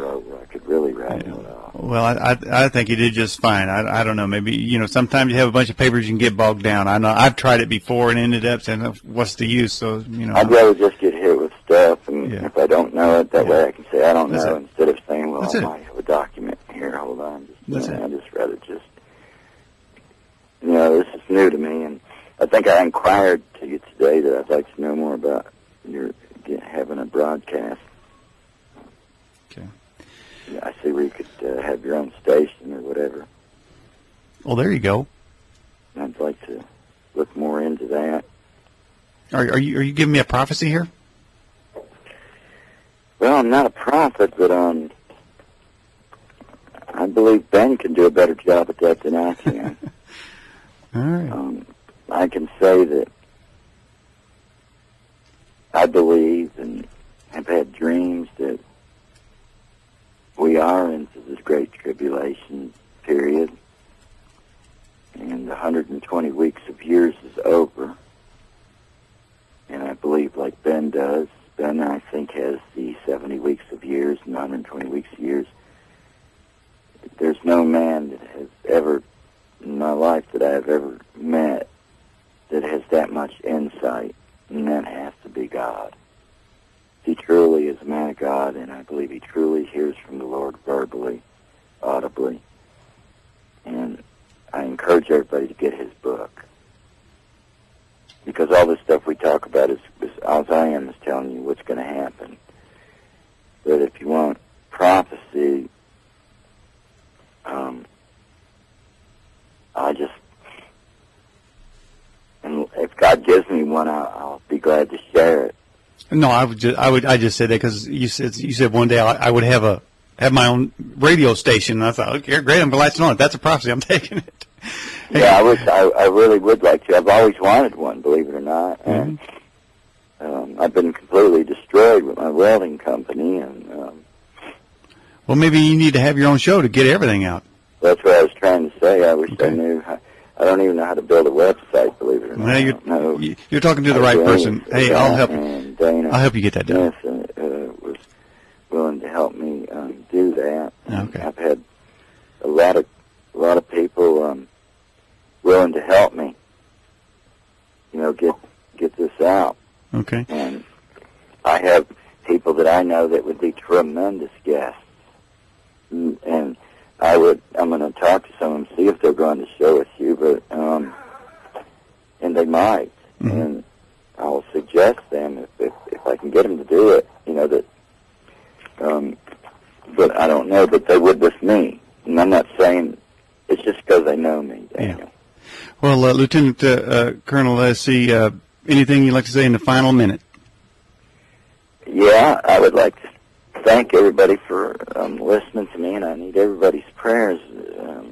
row where I could really rattle it off. Well, I think you did just fine. I don't know. Maybe, sometimes you have a bunch of papers, you can get bogged down. I know I've tried it before and ended up saying, what's the use? So, I'd rather just get hit with stuff, and if I don't know it, that way I can say I don't know instead of saying, well, I might have a document here. Hold on. I'd just rather just, this is new to me, and I think I inquired to you today that I'd like to know more about your having a broadcast. Okay. I see where you could have your own station or whatever. Well, there you go. I'd like to look more into that. Are you giving me a prophecy here? Well, I'm not a prophet, but I believe Ben can do a better job at that than I can. All right. I can say that I believe and have had dreams that we are into this great tribulation period, and the 120 weeks of years is over. And I believe, like Ben does, Ben, I think, has the 70 weeks of years and 120 weeks of years. There's no man that has ever, in my life, that I have ever met that has that much insight, and that has to be God. He truly is a man of God, and I believe he truly hears from the Lord verbally, audibly. And I encourage everybody to get his book. Because all this stuff we talk about is all I am is telling you what's going to happen. But if you want prophecy, and if God gives me one, I'll be glad to share it. No, I just said that because you said one day I would have my own radio station. And I thought, okay, great, I'm latching on it. That's a prophecy. I'm taking it. Yeah, I really would like to. I've always wanted one, believe it or not. And I've been completely destroyed with my welding company. And well, maybe you need to have your own show to get everything out. That's what I was trying to say. I wish I knew. I don't even know how to build a website, believe it or not. You're talking to the right person. Hey, I'll help you. And Dana I'll help you get that done. Smith, was willing to help me do that. Okay. I've had a lot of people willing to help me. Get this out. Okay. And I have people that I know that would be tremendous guests, and I'm going to talk to some of them, see if they're going to show with you, but and they might, and I'll suggest them if I can get them to do it. But I don't know that they would with me, and I'm not saying it's just because they know me, Daniel. Yeah. Well, Lieutenant Colonel, let's see, anything you'd like to say in the final minute? Yeah, I would like to thank everybody for listening to me, and I need everybody's prayers.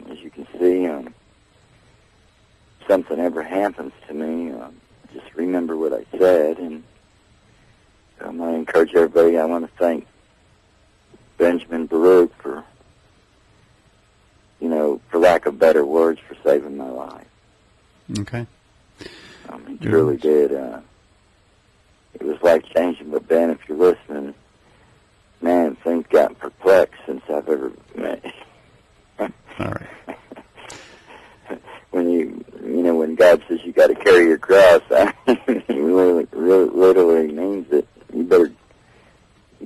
As you can see, something ever happens to me, just remember what I said, and I encourage everybody. I want to thank Benjamin Baruch for, for lack of better words, for saving my life. Okay. He truly did. It was life-changing, but Ben, if you're listening, man, things got perplexed since I've ever met you. All right. When God says you got to carry your cross, he literally means that you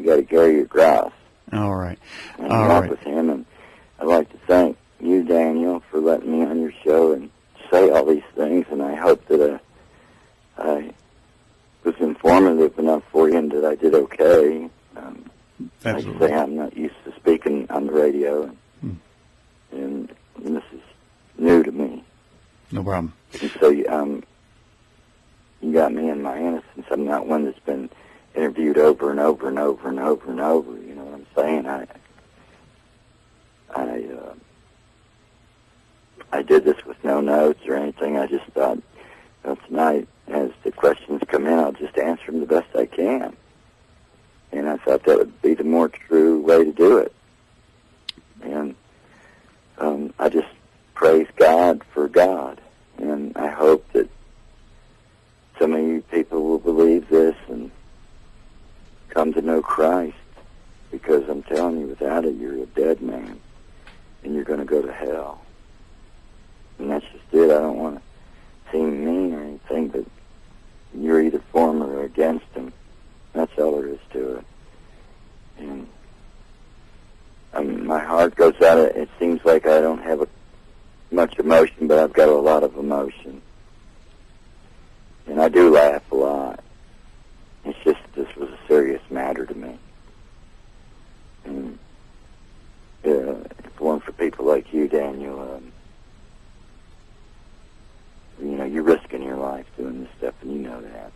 got to carry your cross. All right. And walk with him. And I'd like to thank you, Daniel, for letting me on your show and say all these things. And I hope that I was informative enough for you and that I did okay. Like I say, I'm not used to speaking on the radio, and this is new to me. No problem. And so you got me in my innocence. I'm not one that's been interviewed over and over and over and over and over. You know what I'm saying? I did this with no notes or anything. I just thought, tonight, as the questions come in, I'll just answer them the best I can. And I thought that would be the more true way to do it. And I just praise God for God. And I hope that some of you people will believe this and come to know Christ because I'm telling you, without it, you're a dead man, and you're going to go to hell. And that's just it. I don't want to seem mean or anything, but you're either for him or against him. That's all there is to it. And my heart goes out. It seems like I don't have much emotion, but I've got a lot of emotion. And I do laugh a lot. It's just this was a serious matter to me. And if it weren't for people like you, Daniel, you're risking your life doing this stuff, and you know that.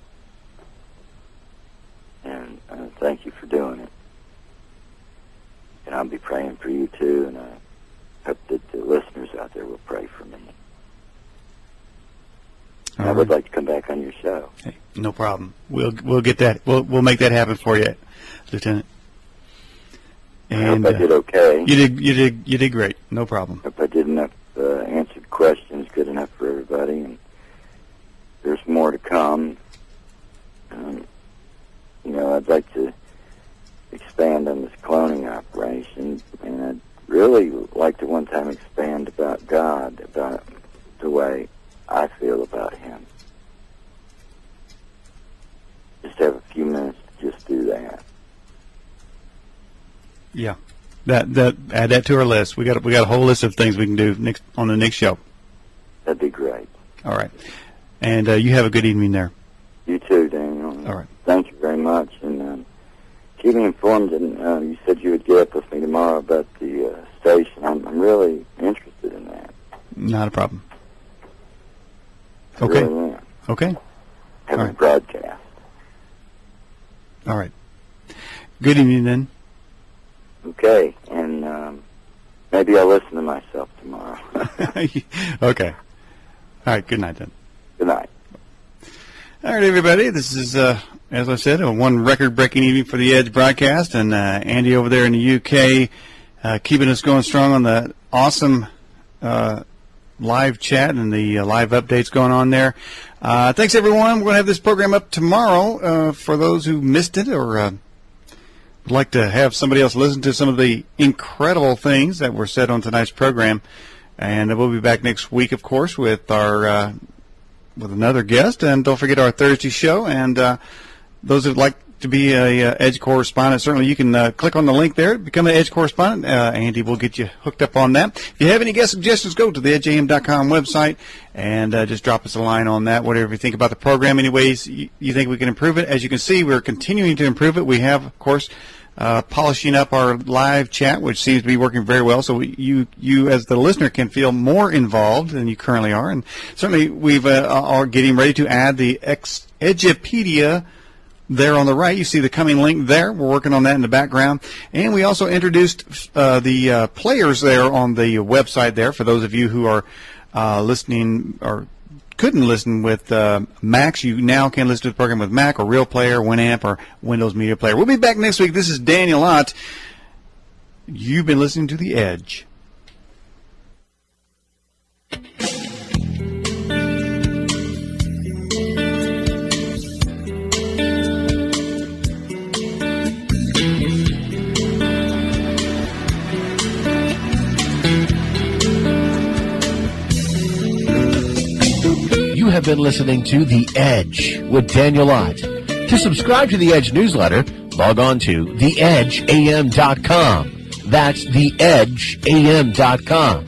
And thank you for doing it. And I'll be praying for you, too, and I hope that the listeners out there will pray for me. I would like to come back on your show. Hey, no problem. We'll get that. We'll make that happen for you, Lieutenant. And I hope I did okay. You did great. No problem. Hope I did enough answered questions good enough for everybody, and there's more to come. I'd like to expand on this cloning operation, and I'd really like to one time expand about God, about the way I feel about Him. Just have a few minutes to just do that. Yeah, add that to our list. We got a whole list of things we can do on the next show. That'd be great. All right, and you have a good evening there. You too, Daniel. All right. Thank you very much, and keep me informed. And you said you would get up with me tomorrow about the station. I'm really interested in that. Not a problem. I Okay. really am. Okay. Have All a right. broadcast. All right. Good evening, then. Okay, and maybe I'll listen to myself tomorrow. Okay. All right. Good night, then. Good night. All right, everybody. This is, as I said, one record-breaking evening for the Edge broadcast, and Andy over there in the UK keeping us going strong on the awesome live chat and the live updates going on there. Thanks, everyone. We're going to have this program up tomorrow for those who missed it or would like to have somebody else listen to some of the incredible things that were said on tonight's program. And we'll be back next week, of course, with our with another guest. And don't forget our Thursday show. And those who would like to be a Edge correspondent, certainly you can click on the link there, become an Edge correspondent. Andy will get you hooked up on that. If you have any guest suggestions, go to the edgeam.com website and just drop us a line on that, whatever you think about the program. Any ways you think we can improve it. As you can see, we're continuing to improve it. We have, of course, polishing up our live chat, which seems to be working very well. So you as the listener can feel more involved than you currently are. And certainly we've are getting ready to add the Edgepedia there on the right. You see the coming link there. We're working on that in the background. And we also introduced the players there on the website there for those of you who are listening or couldn't listen with Macs. You now can listen to the program with Mac or Real Player, Winamp, or Windows Media Player. We'll be back next week. This is Daniel Ott. You've been listening to The Edge. You have been listening to The Edge with Daniel Ott. To subscribe to The Edge newsletter, log on to theedgeam.com. That's theedgeam.com,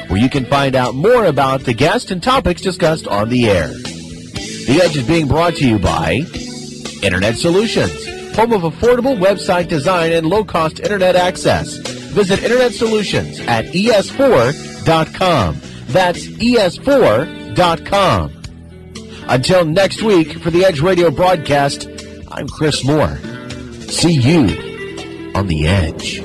where you can find out more about the guests and topics discussed on the air. The Edge is being brought to you by Internet Solutions, home of affordable website design and low-cost Internet access. Visit Internet Solutions at es4.com. That's es4.com. Until next week for the Edge Radio broadcast, I'm Chris Moore. See you on the Edge.